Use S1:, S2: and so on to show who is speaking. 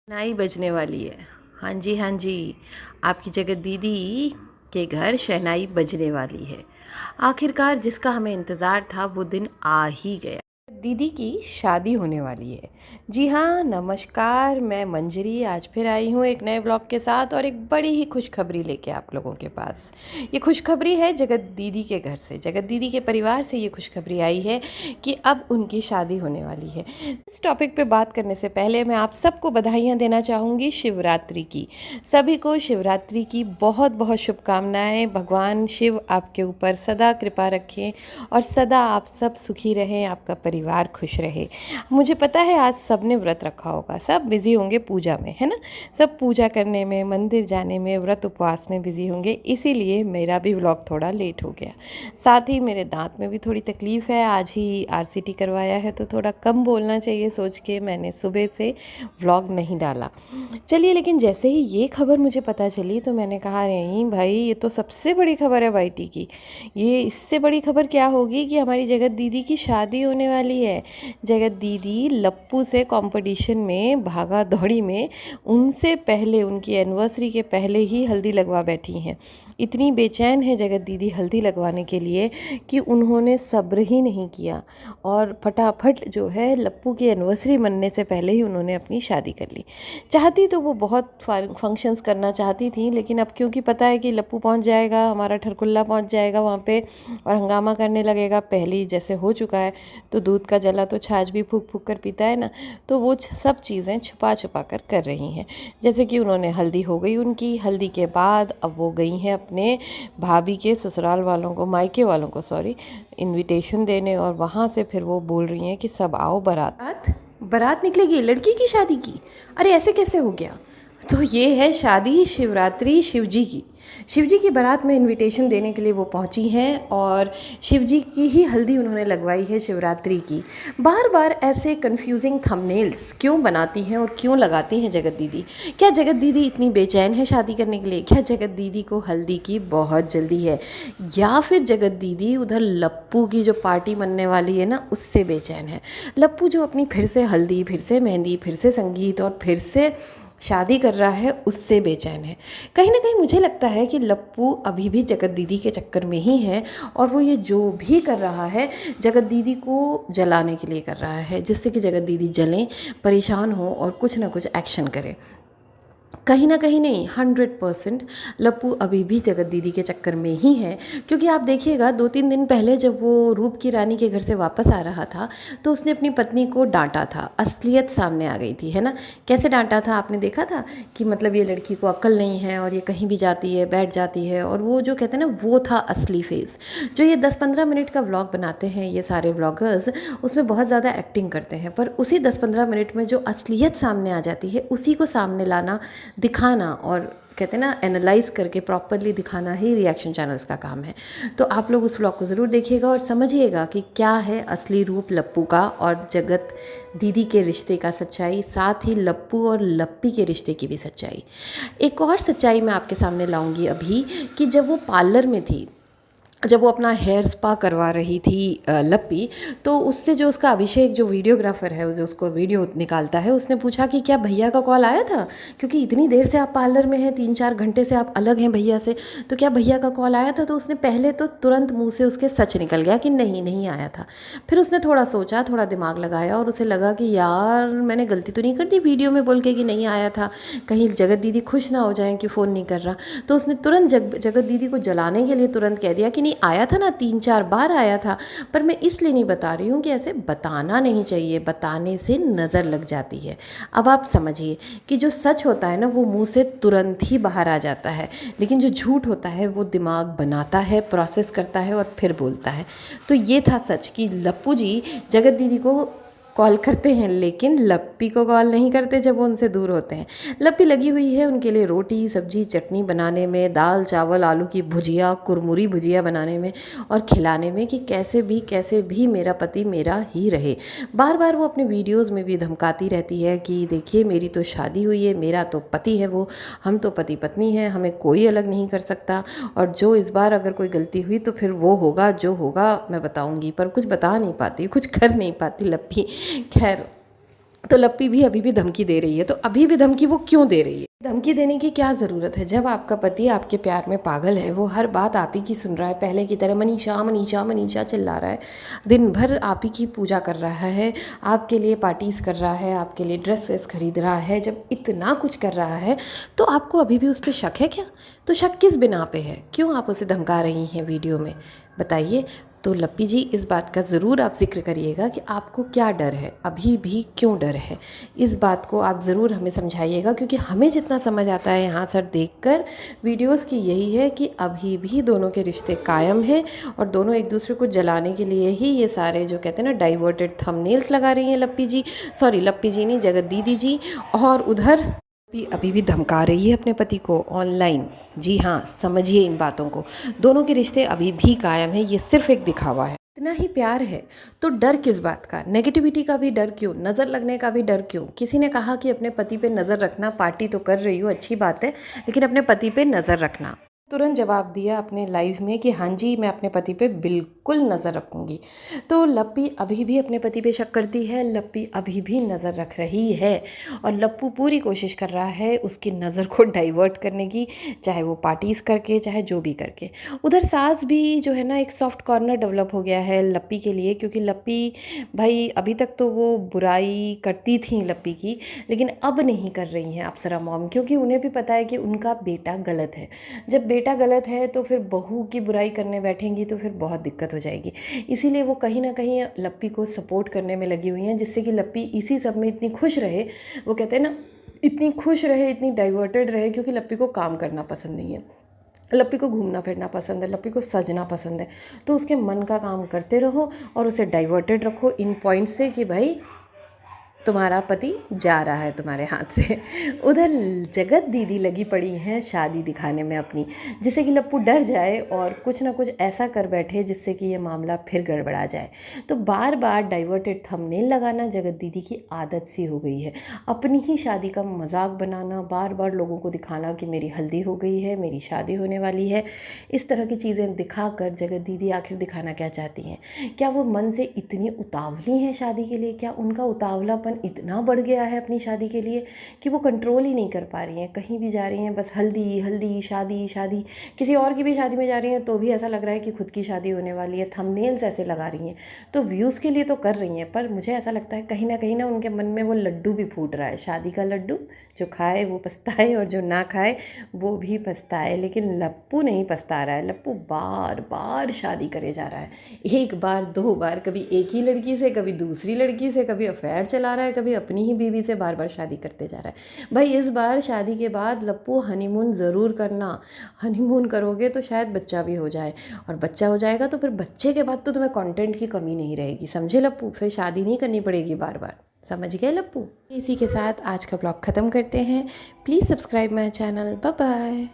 S1: नाई बजने वाली है। हाँ जी, हाँ जी, आपकी जगत दीदी के घर शहनाई बजने वाली है। आखिरकार जिसका हमें इंतज़ार था वो दिन आ ही गया। दीदी की शादी होने वाली है। जी हाँ, नमस्कार, मैं मंजरी आज फिर आई हूँ एक नए ब्लॉग के साथ और एक बड़ी ही खुशखबरी लेके आप लोगों के पास। ये खुशखबरी है जगत दीदी के घर से, जगत दीदी के परिवार से ये खुशखबरी आई है कि अब उनकी शादी होने वाली है। इस टॉपिक पे बात करने से पहले मैं आप सबको बधाइयाँ देना चाहूँगी शिवरात्रि की। सभी को शिवरात्रि की बहुत बहुत शुभकामनाएँ। भगवान शिव आपके ऊपर सदा कृपा रखें और सदा आप सब सुखी रहें, आपका परिवार खुश रहे। मुझे पता है आज सब ने व्रत रखा होगा, सब बिजी होंगे पूजा में, है ना। सब पूजा करने में, मंदिर जाने में, व्रत उपवास में बिजी होंगे, इसीलिए मेरा भी व्लॉग थोड़ा लेट हो गया। साथ ही मेरे दांत में भी थोड़ी तकलीफ़ है, आज ही आरसीटी करवाया है तो थोड़ा कम बोलना चाहिए सोच के मैंने सुबह से व्लॉग नहीं डाला। चलिए, लेकिन जैसे ही ये खबर मुझे पता चली तो मैंने कहा नहीं भाई, ये तो सबसे बड़ी खबर है वाईटी की। ये इससे बड़ी खबर क्या होगी कि हमारी जगत दीदी की शादी होने वाली है। जगत दीदी लप्पू से कंपटीशन में, भागा दौड़ी में उनसे पहले, उनकी एनिवर्सरी के पहले ही हल्दी लगवा बैठी हैं। इतनी बेचैन है जगत दीदी हल्दी लगवाने के लिए कि उन्होंने सब्र ही नहीं किया और फटाफट जो है लप्पू की एनिवर्सरी मनने से पहले ही उन्होंने अपनी शादी कर ली। चाहती तो वो बहुत फंक्शंस करना चाहती थी, लेकिन अब क्योंकि पता है कि लप्पू पहुंच जाएगा, हमारा ठरकुल्ला पहुंच जाएगा वहाँ पे और हंगामा करने लगेगा, पहले जैसे हो चुका है, तो दूध का जला तो छाछ भी फूक फूक कर पीता है ना, तो वो सब चीज़ें छुपा छुपा कर रही हैं। जैसे कि उन्होंने हल्दी हो गई उनकी, हल्दी के बाद अब वो गई हैं अपने भाभी के ससुराल वालों को, मायके वालों को सॉरी, इनविटेशन देने, और वहाँ से फिर वो बोल रही हैं कि सब आओ बारात। बारात निकलेगी लड़की की शादी की। अरे ऐसे कैसे हो गया। तो ये है शादी शिवरात्रि शिवजी की। शिवजी की बारात में इनविटेशन देने के लिए वो पहुंची हैं और शिवजी की ही हल्दी उन्होंने लगवाई है शिवरात्रि की। बार बार ऐसे कंफ्यूजिंग थंबनेल्स क्यों बनाती हैं और क्यों लगाती हैं जगत दीदी। क्या जगत दीदी इतनी बेचैन है शादी करने के लिए? क्या जगत दीदी को हल्दी की बहुत जल्दी है, या फिर जगत दीदी उधर लप्पू की जो पार्टी मनने वाली है ना उससे बेचैन है? लप्पू जो अपनी फिर से हल्दी, फिर से मेहंदी, फिर से संगीत और फिर से शादी कर रहा है, उससे बेचैन है। कहीं ना कहीं मुझे लगता है कि लप्पू अभी भी जगत दीदी के चक्कर में ही है और वो ये जो भी कर रहा है जगत दीदी को जलाने के लिए कर रहा है, जिससे कि जगत दीदी जलें, परेशान हो और कुछ ना कुछ एक्शन करे। कहीं ना कहीं नहीं, 100% लप्पू अभी भी जगत दीदी के चक्कर में ही है। क्योंकि आप देखिएगा 2-3 दिन पहले जब वो रूप की रानी के घर से वापस आ रहा था तो उसने अपनी पत्नी को डांटा था, असलियत सामने आ गई थी, है ना। कैसे डांटा था आपने देखा था कि मतलब ये लड़की को अक्ल नहीं है और ये कहीं भी जाती है बैठ जाती है, और वो जो कहते हैं ना वो था असली फेस। जो ये 10-15 मिनट का व्लॉग बनाते हैं ये सारे व्लॉगर्स, उसमें बहुत ज़्यादा एक्टिंग करते हैं, पर उसी 10-15 मिनट में जो असलियत सामने आ जाती है उसी को सामने लाना, दिखाना और कहते हैं ना एनालाइज करके प्रॉपरली दिखाना ही रिएक्शन चैनल्स का काम है। तो आप लोग उस व्लॉग को ज़रूर देखिएगा और समझिएगा कि क्या है असली रूप लप्पू का और जगत दीदी के रिश्ते का सच्चाई, साथ ही लप्पू और लप्पी के रिश्ते की भी सच्चाई। एक और सच्चाई मैं आपके सामने लाऊंगी अभी, कि जब वो पार्लर में थी, जब वो अपना हेयर स्पा करवा रही थी लप्पी, तो उससे जो उसका अभिषेक जो वीडियोग्राफर है जो उसको वीडियो निकालता है, उसने पूछा कि क्या भैया का कॉल आया था, क्योंकि इतनी देर से आप पार्लर में हैं, 3-4 घंटे से आप अलग हैं भैया से, तो क्या भैया का कॉल आया था? तो उसने पहले तो तुरंत मुंह से उसके सच निकल गया कि नहीं नहीं आया था। फिर उसने थोड़ा सोचा, थोड़ा दिमाग लगाया और उसे लगा कि यार मैंने गलती तो नहीं कर दी वीडियो में बोल के कि नहीं आया था, कहीं जगत दीदी खुश ना हो जाएं कि फ़ोन नहीं कर रहा। तो उसने तुरंत जगत दीदी को जलाने के लिए तुरंत कह दिया कि आया था ना, 3-4 बार आया था, पर मैं इसलिए नहीं बता रही हूँ कि ऐसे बताना नहीं चाहिए, बताने से नज़र लग जाती है। अब आप समझिए कि जो सच होता है ना वो मुंह से तुरंत ही बाहर आ जाता है, लेकिन जो झूठ होता है वो दिमाग बनाता है, प्रोसेस करता है और फिर बोलता है। तो ये था सच कि लप्पू जी जगत दीदी को कॉल करते हैं लेकिन लप्पी को कॉल नहीं करते जब वो उनसे दूर होते हैं। लप्पी लगी हुई है उनके लिए रोटी सब्जी चटनी बनाने में, दाल चावल आलू की भुजिया, कुरमुरी भुजिया बनाने में और खिलाने में, कि कैसे भी मेरा पति मेरा ही रहे। बार बार वो अपने वीडियोज़ में भी धमकाती रहती है कि देखिए मेरी तो शादी हुई है, मेरा तो पति है वो, हम तो पति पत्नी हैं, हमें कोई अलग नहीं कर सकता, और जो इस बार अगर कोई गलती हुई तो फिर वो होगा जो होगा मैं बताऊंगी, पर कुछ बता नहीं पाती, कुछ कर नहीं पाती लप्पी। खैर तो लप्पी भी अभी भी धमकी दे रही है। तो अभी भी धमकी वो क्यों दे रही है? धमकी देने की क्या ज़रूरत है? जब आपका पति आपके प्यार में पागल है, वो हर बात आप ही की सुन रहा है, पहले की तरह मनीषा मनीषा मनीषा चिल्ला रहा है, दिन भर आप ही की पूजा कर रहा है, आपके लिए पार्टीज़ कर रहा है, आपके लिए ड्रेसेस खरीद रहा है, जब इतना कुछ कर रहा है तो आपको अभी भी उस पर शक है क्या? तो शक किस बिना पे है? क्यों आप उसे धमका रही हैं वीडियो में, बताइए। तो लप्पी जी, इस बात का ज़रूर आप ज़िक्र करिएगा कि आपको क्या डर है, अभी भी क्यों डर है। इस बात को आप ज़रूर हमें समझाइएगा, क्योंकि हमें जितना समझ आता है यहाँ सर देखकर वीडियोस की, यही है कि अभी भी दोनों के रिश्ते कायम हैं और दोनों एक दूसरे को जलाने के लिए ही ये सारे जो कहते हैं ना डाइवर्टेड थंबनेल्स लगा रही हैं लप्पी जी, सॉरी लप्पी जी नहीं, जगत दीदी जी। और उधर भी अभी भी धमका रही है अपने पति को ऑनलाइन। जी हाँ, समझिए इन बातों को। दोनों के रिश्ते अभी भी कायम है, ये सिर्फ एक दिखावा है। इतना ही प्यार है तो डर किस बात का? नेगेटिविटी का भी डर क्यों? नज़र लगने का भी डर क्यों? किसी ने कहा कि अपने पति पे नज़र रखना, पार्टी तो कर रही हो अच्छी बात है, लेकिन अपने पति पे नज़र रखना। तुरंत जवाब दिया अपने लाइव में कि हाँ जी, मैं अपने पति पे बिल्कुल नज़र रखूँगी। तो लप्पी अभी भी अपने पति पे शक करती है, लप्पी अभी भी नज़र रख रही है और लप्पू पूरी कोशिश कर रहा है उसकी नज़र को डाइवर्ट करने की, चाहे वो पार्टीज़ करके, चाहे जो भी करके। उधर सास भी जो है ना एक सॉफ्ट कॉर्नर डेवलप हो गया है लप्पी के लिए, क्योंकि लप्पी भाई अभी तक तो वो बुराई करती थी लप्पी की, लेकिन अब नहीं कर रही हैं अप्सरा मॉम, क्योंकि उन्हें भी पता है कि उनका बेटा गलत है। जब बेटा गलत है तो फिर बहू की बुराई करने बैठेंगी तो फिर बहुत दिक्कत हो जाएगी। इसीलिए वो कहीं ना कहीं लप्पी को सपोर्ट करने में लगी हुई हैं, जिससे कि लप्पी इसी सब में इतनी खुश रहे। वो कहते हैं ना, इतनी खुश रहे, इतनी डाइवर्टेड रहे, क्योंकि लप्पी को काम करना पसंद नहीं है, लप्पी को घूमना फिरना पसंद है, लप्पी को सजना पसंद है। तो उसके मन का काम करते रहो और उसे डाइवर्टेड रखो इन पॉइंट से कि भाई तुम्हारा पति जा रहा है तुम्हारे हाथ से। उधर जगत दीदी लगी पड़ी हैं शादी दिखाने में अपनी, जिससे कि लप्पू डर जाए और कुछ ना कुछ ऐसा कर बैठे जिससे कि ये मामला फिर गड़बड़ा जाए। तो बार बार डाइवर्टेड थंबनेल लगाना जगत दीदी की आदत सी हो गई है, अपनी ही शादी का मजाक बनाना, बार बार लोगों को दिखाना कि मेरी हल्दी हो गई है, मेरी शादी होने वाली है। इस तरह की चीज़ें दिखाकर जगत दीदी आखिर दिखाना क्या चाहती हैं? क्या वो मन से इतनी उतावली हैं शादी के लिए? क्या उनका उतावलापन इतना बढ़ गया है अपनी शादी के लिए कि वो कंट्रोल ही नहीं कर पा रही हैं? कहीं भी जा रही हैं बस हल्दी हल्दी, शादी शादी। किसी और की भी शादी में जा रही हैं तो भी ऐसा लग रहा है कि खुद की शादी होने वाली है, थंबनेल्स ऐसे लगा रही हैं। तो व्यूज़ के लिए तो कर रही हैं, पर मुझे ऐसा लगता है कहीं ना उनके मन में वो लड्डू भी फूट रहा है, शादी का लड्डू। जो खाए वो पछताए और जो ना खाए वो भी पछताए। लेकिन लप्पू नहीं पछता रहा है, लप्पू बार बार शादी करे जा रहा है, एक बार दो बार, कभी एक ही लड़की से, कभी दूसरी लड़की से, कभी अफेयर चला रहा है, कभी अपनी ही बीवी से बार बार शादी करते जा रहा है। भाई इस बार शादी के बाद लप्पू हनीमून ज़रूर करना। हनीमून करोगे तो शायद बच्चा भी हो जाए, और बच्चा हो जाएगा तो फिर बच्चे के बाद तो तुम्हें कंटेंट की कमी नहीं रहेगी, समझे लप्पू? फिर शादी नहीं करनी पड़ेगी बार बार, समझ गए लप्पू? इसी के साथ आज का ब्लॉग ख़त्म करते हैं। Please subscribe my channel. Bye bye.